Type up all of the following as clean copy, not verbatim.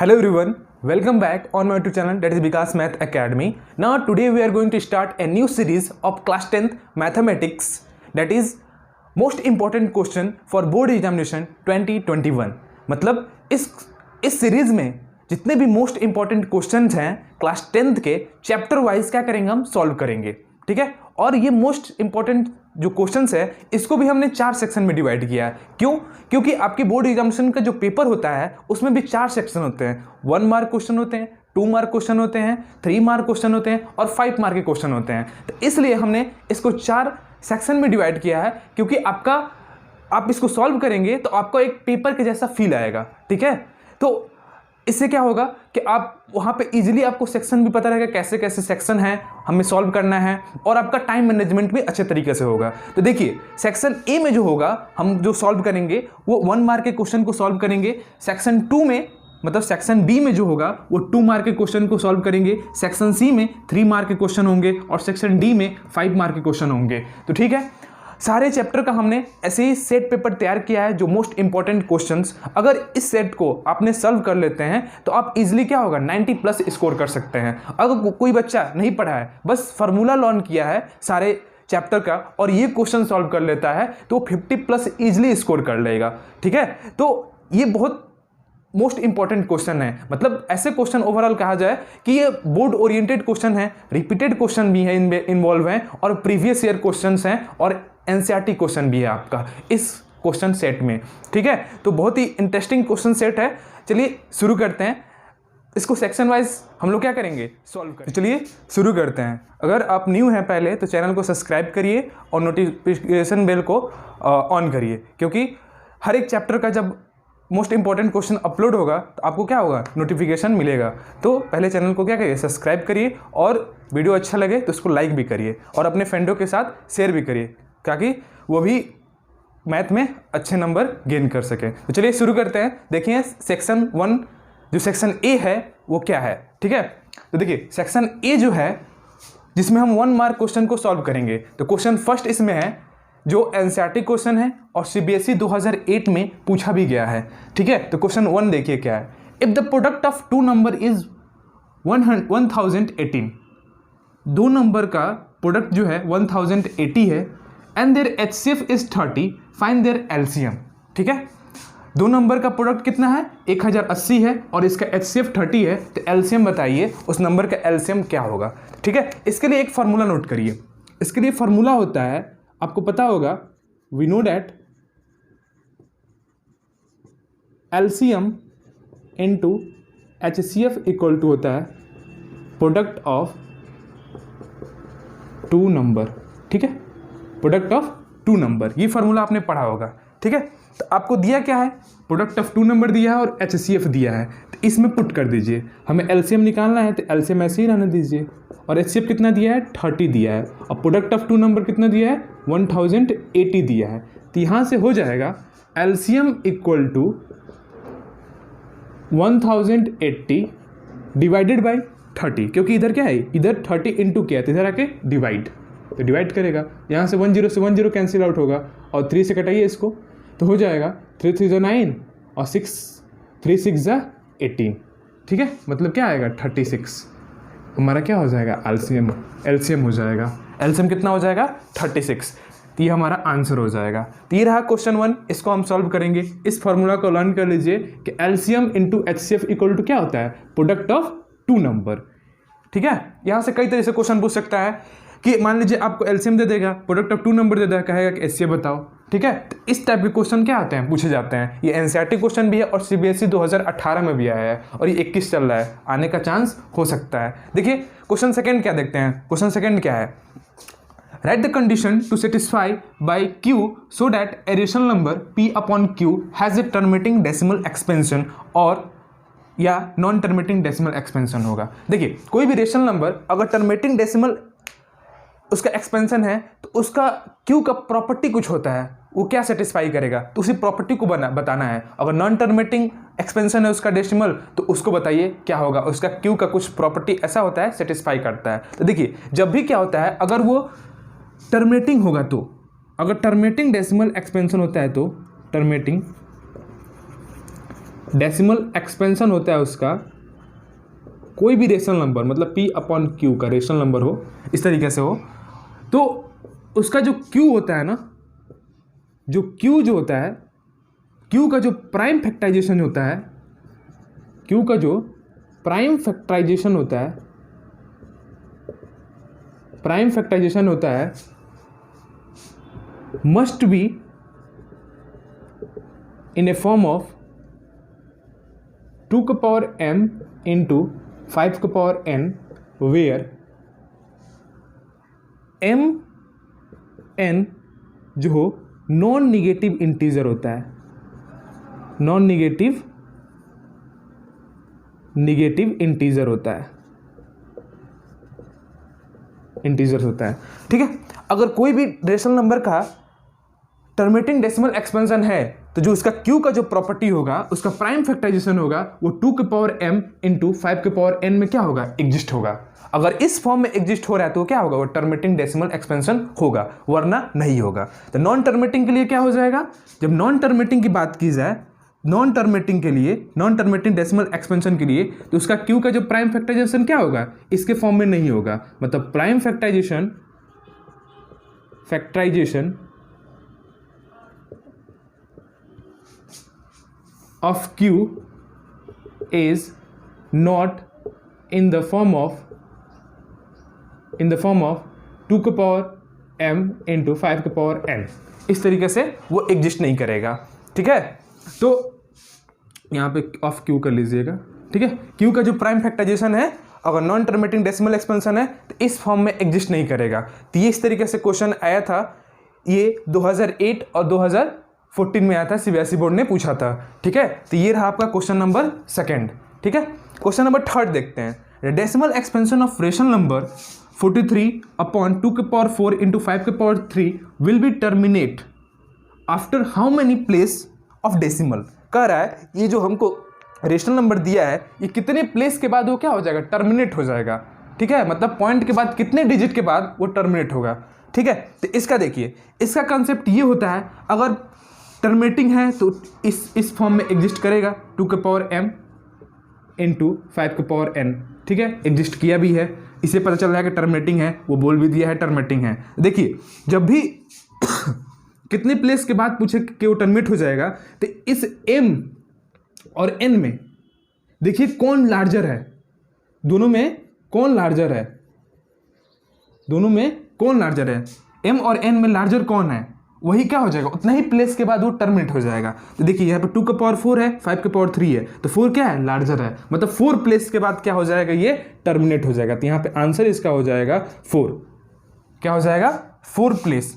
Hello everyone, welcome back on my YouTube channel, that is Vikas Math Academy. Now today we are going to start a new series of class 10th mathematics, that is most important question for board examination 2021. मतलब इस series में जितने भी most important questions हैं class 10th के chapter wise क्या करेंगे, हम सॉल्व करेंगे, ठीक है। और ये मोस्ट इंपॉर्टेंट जो क्वेश्चंस है इसको भी हमने 4 सेक्शन में डिवाइड किया है। क्यों? क्योंकि आपकी बोर्ड एग्जामिनेशन का जो पेपर होता है उसमें भी 4 सेक्शन होते हैं। 1 मार्क क्वेश्चन होते हैं, 2 मार्क क्वेश्चन होते हैं, 3 मार्क क्वेश्चन होते हैं और 5 मार्क के क्वेश्चन होते हैं। तो इसलिए हमने इसको 4 सेक्शन में डिवाइड किया है, क्योंकि आप इसको सॉल्व करेंगे तो आपको एक पेपर के जैसा फील आएगा, ठीक है। तो इससे क्या होगा कि आप वहाँ पे इजीली आपको सेक्शन भी पता रहेगा कैसे कैसे सेक्शन है, हमें सॉल्व करना है, और आपका टाइम मैनेजमेंट भी अच्छे तरीके से होगा। तो देखिए, सेक्शन ए में जो होगा हम जो सॉल्व करेंगे वो 1 मार्क के क्वेश्चन को सॉल्व करेंगे। सेक्शन 2 में मतलब सेक्शन बी में जो होगा वो 2 मार्क के क्वेश्चन को सॉल्व करेंगे। सेक्शन सी में 3 मार्क के क्वेश्चन होंगे और सेक्शन डी में 5 मार्क के क्वेश्चन होंगे। तो ठीक है, सारे चैप्टर का हमने ऐसे ही सेट पेपर तैयार किया है जो मोस्ट इंपॉर्टेंट क्वेश्चंस, अगर इस सेट को आपने सॉल्व कर लेते हैं तो आप इजीली क्या होगा 90 प्लस स्कोर कर सकते हैं। अगर कोई बच्चा नहीं पढ़ा है, बस फार्मूला लर्न किया है सारे चैप्टर का और ये क्वेश्चन सॉल्व कर लेता है तो 50 प्लस इजीली स्कोर कर लेगा, ठीक है। तो ये बहुत मोस्ट इंपॉर्टेंट क्वेश्चन है। मतलब ऐसे क्वेश्चन ओवरऑल कहा जाए कि ये बोर्ड ओरिएंटेड क्वेश्चन है, रिपीटेड क्वेश्चन भी है इनमें इन्वॉल्व हैं, और प्रीवियस ईयर क्वेश्चंस हैं और एनसीईआरटी क्वेश्चन भी है आपका इस क्वेश्चन सेट में, ठीक है। तो बहुत ही इंटरेस्टिंग क्वेश्चन सेट है। चलिए शुरू करते हैं। इसको सेक्शन वाइज हम लोग क्या करेंगे, सॉल्व करेंगे। चलिए शुरू करते हैं। अगर आप न्यू हैं पहले तो चैनल को सब्सक्राइब करिए और नोटिफिकेशन बेल को ऑन करिए, क्योंकि हर एक चैप्टर का जब मोस्ट इंपॉर्टेंट क्वेश्चन अपलोड होगा तो आपको क्या होगा, नोटिफिकेशन मिलेगा। तो पहले चैनल को क्या करिए, सब्सक्राइब करिए, और वीडियो अच्छा लगे तो उसको लाइक भी करिए और अपने फ्रेंडों के साथ शेयर भी करिए, ताकि वो भी मैथ में अच्छे नंबर गेन कर सके। तो चलिए शुरू करते हैं। देखिए सेक्शन 1 जो सेक्शन ए है वो क्या है, ठीक है। तो देखिए सेक्शन ए जो है जिसमें हम 1 मार्क क्वेश्चन को सॉल्व करेंगे। तो क्वेश्चन फर्स्ट इसमें है जो एनसीईआरटी क्वेश्चन है और सीबीएसई 2008 में पूछा भी गया है, ठीक है। तो क्वेश्चन 1 देखिए क्या है। If the product of 2 number is 1018, 2 number का प्रोडक्ट जो है 1080 है, and their HCF is 30, find their LCM, ठीक है। 2 नंबर का प्रोडक्ट कितना है, 1080 है और इसका एचसीएफ 30 है, तो एलसीएम बताइए उस नंबर का एलसीएम क्या होगा, ठीक है। इसके लिए एक फार्मूला नोट करिए। इसके लिए फार्मूला होता है, आपको पता होगा, we know that LCM into HCF equal to होता है प्रोडक्ट ऑफ 2 नंबर, ठीक है। प्रोडक्ट ऑफ 2 नंबर, ये फार्मूला आपने पढ़ा होगा, ठीक है। तो आपको दिया क्या है, प्रोडक्ट ऑफ 2 नंबर दिया है और एचसीएफ दिया है, तो इसमें पुट कर दीजिए। हमें एलसीएम निकालना है तो एलसीएम ऐसे ही रहने दीजिए, और एचसीएफ कितना दिया है, 30 दिया है, और प्रोडक्ट ऑफ 2 नंबर कितना दिया है, 1080 दिया है। तो यहाँ से हो जाएगा LCM equal to 1080 divided by 30, क्योंकि इधर क्या है, इधर 30 इंटू क्या है, तो इधर आके डिवाइड, तो डिवाइड करेगा। यहाँ से 10 से 10 कैंसिल आउट होगा और 3 से कटाइए इसको, तो हो जाएगा 3 3 = 9 और 3 6 = 18, ठीक है। मतलब क्या आएगा, 36 हमारा क्या हो जाएगा, एलसीएम हो जाएगा। एलसीएम कितना हो जाएगा, 36। तो ये हमारा आंसर हो जाएगा। तो ये रहा क्वेश्चन 1, इसको हम सॉल्व करेंगे। इस फॉर्मूला को लर्न कर लीजिए कि LCM into HCF equal to क्या होता है, प्रोडक्ट ऑफ 2 नंबर, ठीक है। यहाँ से कई तरह से क्वेश्चन पूछ सकता है कि मान लीजिए आपको एलसीएम दे देगा, प्रोडक्ट ऑफ 2 नंबर दे देगा, कहेगा कि एचसीएफ बताओ, ठीक है। तो इस टाइप के क्वेश्चन क्या आते हैं, पूछे जाते हैं। ये एनसीईआरटी क्वेश्चन भी है और सीबीएसई 2018 में भी आया है और ये 21 चल रहा है, आने का चांस हो सकता है। देखिए क्वेश्चन सेकंड क्या देखते हैं। क्वेश्चन सेकंड क्या है, write the condition to satisfy by Q so that a rational number p upon Q has a terminating decimal expansion, और या नॉन टर्मिनेटिंग डेसिमल एक्सपेंशन होगा। देखिए कोई भी रेशनल नंबर अगर टर्मिनेटिंग डेसिमल उसका एक्सपेंशन है तो उसका क्यू का प्रॉपर्टी कुछ होता है, वो क्या सेटिस्फाई करेगा, तो उसी प्रॉपर्टी को बताना है। अगर नॉन टर्मिनेटिंग एक्सपेंशन है उसका डेसिमल, तो उसको बताइए क्या होगा, उसका क्यू का कुछ प्रॉपर्टी ऐसा होता है सेटिस्फाई करता है। तो देखिए जब भी क्या होता है, अगर वो टर्मिनेटिंग होगा, तो अगर टर्मिनेटिंग डेसिमल एक्सपेंशन होता है तो टर्मिनेटिंग डेसिमल एक्सपेंशन होता है उसका, कोई भी रेशनल नंबर मतलब p अपॉन q का रेशनल नंबर हो, इस तरीके से हो, तो उसका जो q होता है ना, जो q जो होता है, q का जो प्राइम फैक्टराइजेशन होता है, q का जो प्राइम फैक्टराइजेशन होता है, प्राइम फैक्टराइजेशन होता है must be in a form of 2 का पावर m इंटू 5 का power n, where m n जो हो नॉन निगेटिव इंटीजर होता है, नॉन निगेटिव इंटीजर होता है, इंटीजर होता है। ठीक है, अगर कोई भी रेशनल नंबर का टर्मिनेटिंग डेसिमल एक्सपेंशन है तो जो उसका q का जो प्रॉपर्टी होगा, उसका प्राइम फैक्टराइजेशन होगा, वो 2 के पावर m इंटू 5 के पावर n में क्या होगा, एग्जिस्ट होगा। अगर इस फॉर्म में एग्जिस्ट हो रहा है तो क्या होगा, वो टर्मिनेटिंग डेसिमल एक्सपेंशन होगा, वरना नहीं होगा। तो नॉन टर्मिनेटिंग के लिए क्या हो जाएगा, जब नॉन टर्मिनेटिंग की बात की जाए, नॉन टर्मिनेटिंग के लिए, नॉन टर्मिनेटिंग डेसिमल एक्सपेंशन के लिए, तो उसका q का जो प्राइम फैक्टराइजेशन क्या होगा, इसके फॉर्म में नहीं होगा। मतलब prime factorisation of q is not in the form of 2 के पावर m इंटू 5 के पावर n, इस तरीके से वो एग्जिस्ट नहीं करेगा। ठीक है, तो यहाँ पे ऑफ q कर लीजिएगा। ठीक है, q का जो प्राइम फैक्टराइजेशन है, अगर नॉन टर्मिनेटिंग डेसिमल एक्सपेंशन है तो इस फॉर्म में एग्जिस्ट नहीं करेगा। तो ये इस तरीके से क्वेश्चन आया था, ये 2008 और 2014 में आया था, सीबीएसई बोर्ड ने पूछा था। ठीक है, तो ये रहा आपका क्वेश्चन नंबर सेकंड। ठीक है, क्वेश्चन नंबर थर्ड देखते हैं। Decimal expansion of rational number 43 upon 2 के पावर 4 इंटू 5 के power 3 will be terminate after how many place of decimal. कह रहा है ये जो हमको रेशनल नंबर दिया है, ये कितने प्लेस के बाद वो क्या हो जाएगा, टर्मिनेट हो जाएगा। ठीक है, मतलब पॉइंट के बाद कितने डिजिट के बाद वो टर्मिनेट होगा। ठीक है, तो इसका देखिए, इसका कंसेप्ट ये होता है, अगर टर्मिनेटिंग है तो इस फॉर्म में एग्जिस्ट करेगा, 2 के पावर m इंटू 5 के पावर n। ठीक है, एग्जिस्ट किया भी है, इसे पता चल रहा है कि टर्मिनेटिंग है, वो बोल भी दिया है टर्मिनेटिंग है। देखिए, जब भी कितने प्लेस के बाद पूछे कि वो टर्मिनेट हो जाएगा, तो इस m और n में देखिए कौन लार्जर है, दोनों में कौन लार्जर है, दोनों में कौन लार्जर है, m और n में लार्जर कौन है, वही क्या हो जाएगा, उतना ही प्लेस के बाद वो टर्मिनेट हो जाएगा। तो देखिए यहाँ पे 2 का पावर 4 है, 5 का पावर 3 है, तो 4 क्या है, लार्जर है, मतलब 4 प्लेस के बाद क्या हो जाएगा, ये टर्मिनेट हो जाएगा। तो यहाँ पे आंसर इसका हो जाएगा 4। क्या हो जाएगा, 4 प्लेस।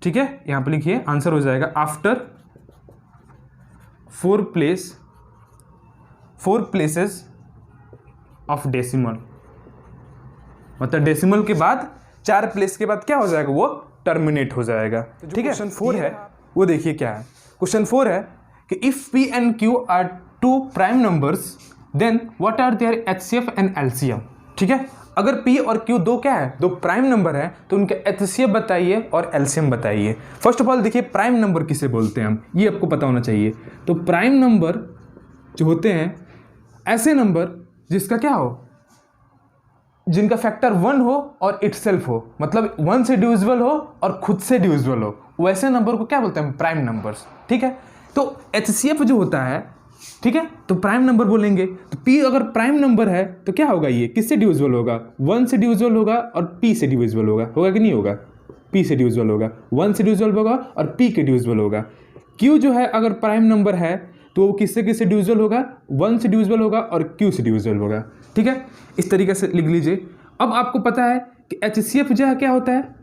ठीक है, यहाँ पे लिखिए आंसर हो जाएगा आफ्टर 4 प्लेसेस ऑफ डेसिमल, मतलब डेसिमल के बाद 4 प्लेस के बाद क्या हो जाएगा, वो टर्मिनेट हो जाएगा। ठीक है, क्वेश्चन 4 है वो देखिए क्या है। क्वेश्चन 4 है कि if p and q are 2 prime numbers then what are their HCF and LCM। ठीक है, अगर p और q दो क्या है, दो प्राइम नंबर है, तो उनका HCF बताइए और LCM बताइए। फर्स्ट ऑफ ऑल देखिए प्राइम नंबर किसे बोलते हैं हम, ये आपको पता होना चाहिए। तो प्राइम नंबर जो होते हैं ऐसे नंबर जिसका क्या हो, जिनका फैक्टर 1 हो और इटसेल्फ हो, मतलब 1 से डिविजिबल हो और खुद से डिविजिबल हो, वैसे नंबर को क्या बोलते हैं, प्राइम नंबर्स। ठीक है, तो HCF जो होता है, ठीक है, तो प्राइम नंबर बोलेंगे। तो P अगर प्राइम नंबर है तो क्या होगा, ये किससे डिविजिबल होगा, 1 से डिविजिबल होगा और P से डिविजिबल होगा कि नहीं होगा, P से डिविजिबल होगा, 1 से डिविजिबल होगा और P के डिविजिबल होगा। Q जो है अगर प्राइम नंबर है तो वो किससे डिविजिबल होगा, 1 से डिविजिबल होगा और Q से डिविजिबल होगा। ठीक है, इस तरीके से लिख लीजिए। अब आपको पता है कि HCF जो है क्या होता है,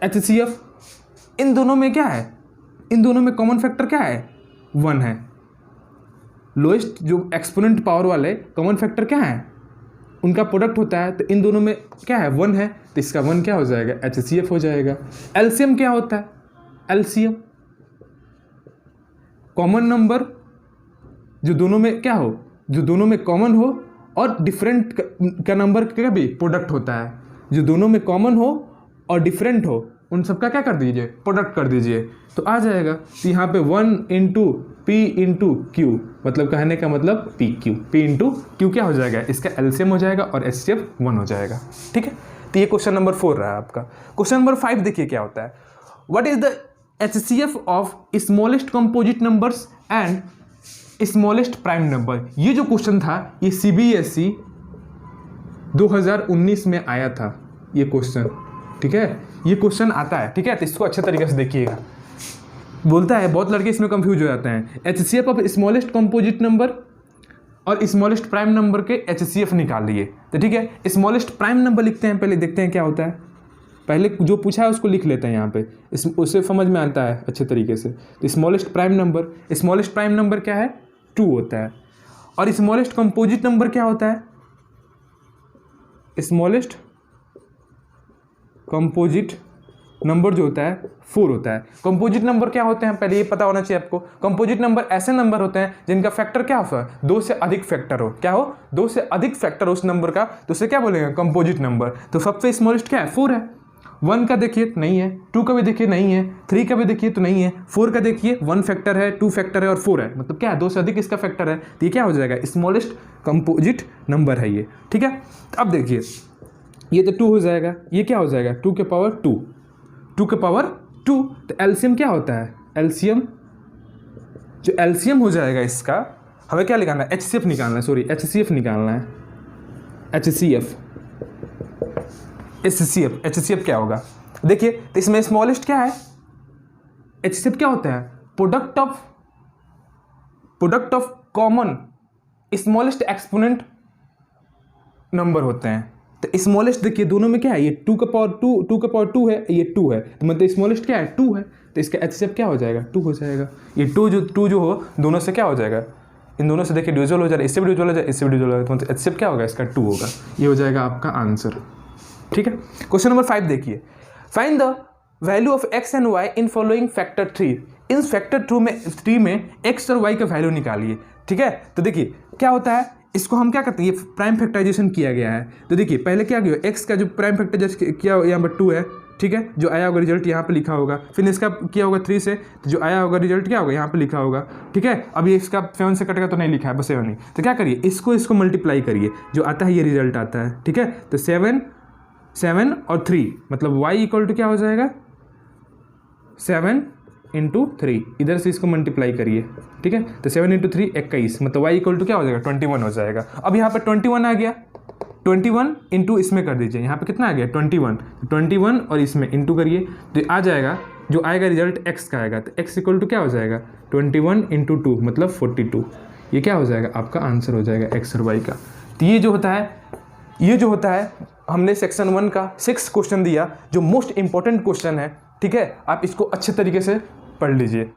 HCF इन दोनों में क्या है, इन दोनों में कॉमन फैक्टर क्या है, 1 है। लोएस्ट जो एक्सपोनेंट पावर वाले कॉमन फैक्टर क्या है, उनका प्रोडक्ट होता है, तो इन दोनों में क्या है, 1 है, तो इसका 1 क्या हो जाएगा, HCF हो जाएगा। LCM क्या होता है, LCM कॉमन नंबर जो दोनों में क्या हो, जो दोनों में कॉमन हो और डिफरेंट का नंबर का भी प्रोडक्ट होता है, जो दोनों में कॉमन हो और डिफरेंट हो उन सबका क्या कर दीजिए, प्रोडक्ट कर दीजिए, तो आ जाएगा। तो यहाँ पे 1 इंटू पी इंटू क्यू, मतलब कहने का मतलब P Q, P into Q क्या हो जाएगा, इसका एलसीएम हो जाएगा और एचसीएफ 1 हो जाएगा। ठीक है, तो ये क्वेश्चन नंबर 4 रहा आपका। क्वेश्चन नंबर 5 देखिए क्या होता है, what is the HCF of smallest composite numbers and smallest prime number. ये जो क्वेश्चन था ये सीबीएसई 2019 में आया था ये क्वेश्चन। ठीक है, ये क्वेश्चन आता है। ठीक है, तो इसको अच्छे तरीके से देखिएगा। बोलता है, बहुत लड़के इसमें कंफ्यूज हो जाते हैं, HCF of smallest composite number और स्मॉलेस्ट प्राइम नंबर के एचसीएफ निकाल लिए। तो ठीक है, स्मॉलेस्ट प्राइम नंबर लिखते हैं, पहले देखते हैं क्या होता है। पहले जो पूछा है उसको लिख लेते हैं यहाँ पे, उससे समझ में आता है अच्छे तरीके से। तो स्मॉलेस्ट प्राइम नंबर क्या है, 2 होता है। और स्मॉलेस्ट कंपोजिट नंबर क्या होता है, स्मॉलेस्ट कंपोजिट नंबर जो होता है 4 होता है। कंपोजिट नंबर क्या होते हैं, पहले ये पता होना चाहिए आपको। कंपोजिट नंबर ऐसे नंबर होते हैं जिनका फैक्टर क्या होता है, 2 से अधिक फैक्टर हो। क्या हो, 2 से अधिक फैक्टर उस नंबर का, तो उसे क्या बोलेंगे, कंपोजिट नंबर। तो सबसे स्मॉलेस्ट क्या है, 4 है। 1 का देखिए तो नहीं है, 2 का भी देखिए नहीं है, 3 का भी देखिए तो नहीं है, 4 का देखिए 1 फैक्टर है, 2 फैक्टर है और 4 है, मतलब क्या है, 2 से अधिक इसका फैक्टर है। तो ये क्या हो जाएगा, स्मॉलेस्ट कंपोजिट नंबर है ये। ठीक है, अब देखिए ये तो 2 हो जाएगा, ये क्या हो जाएगा, 2 के पावर 2, 2 के पावर 2। तो एलसीएम क्या होता है, एलसीएम जो एलसीएम हो जाएगा इसका, हमें क्या निकालना है, एचसीएफ निकालना है, सॉरी एचसीएफ निकालना है, एचसीएफ क्या होगा देखिए। तो इसमें स्मॉलेस्ट क्या है, एचसीएफ क्या होता है, product of common smallest exponent number होते हैं। तो स्मॉलेस्ट देखिए दोनों में क्या है, ये 2 का पावर 2 है, ये 2 है, तो मतलब स्मॉलेस्ट क्या है, 2 है। तो इसका एचसीएफ क्या हो जाएगा, 2 हो जाएगा। ये 2 जो हो दोनों से क्या हो जाएगा, इन दोनों से देखिए डिविजल हो जाएगा, इससे भी डिविजल हो जाएगा, इससे भी डिविजल हो जाएगा, तो एचसीएफ क्या होगा, इसका 2 होगा। ये हो जाएगा आपका आंसर। ठीक है, क्वेश्चन नंबर 5 देखिए, find the value of X and Y in following factor 3। इन फैक्टर 3 में एक्स और वाई का वैल्यू निकालिए। ठीक है, तो देखिए क्या होता है, इसको हम क्या करते हैं, ये प्राइम फैक्टराइजेशन किया गया है। तो देखिए पहले क्या किया, एक्स का जो प्राइम फैक्टराइजेशन किया यहाँ पर 2 है। ठीक है, जो आया होगा रिजल्ट यहाँ पे लिखा होगा, फिर इसका किया होगा 3 से, तो जो आया होगा रिजल्ट क्या होगा, यहाँ पे लिखा होगा। ठीक है, अब ये इसका 7 से कटेगा तो नहीं लिखा है, बस 7 ही। तो क्या करिए, इसको मल्टीप्लाई करिए, जो आता है ये रिजल्ट आता है। ठीक है, तो 7 और 3 मतलब y इक्वल टू क्या हो जाएगा, 7 इंटू 3, इधर से इसको मल्टीप्लाई करिए। ठीक है, तो 7 इंटू 3 21, मतलब y इक्वल टू क्या हो जाएगा, 21 हो जाएगा। अब यहाँ पर 21 आ गया, 21 इंटू इसमें कर दीजिए, यहाँ पे कितना आ गया, 21 और इसमें इंटू करिए, तो आ जाएगा, जो आएगा रिजल्ट x का आएगा। तो x इक्वल टू क्या हो जाएगा, 21 इंटू 2 मतलब 42। ये क्या हो जाएगा, आपका आंसर हो जाएगा x और y का। तो ये जो होता है हमने सेक्शन 1 का 6 क्वेश्चन दिया, जो मोस्ट इंपॉर्टेंट क्वेश्चन है। ठीक है, आप इसको अच्छे तरीके से पढ़ लीजिए।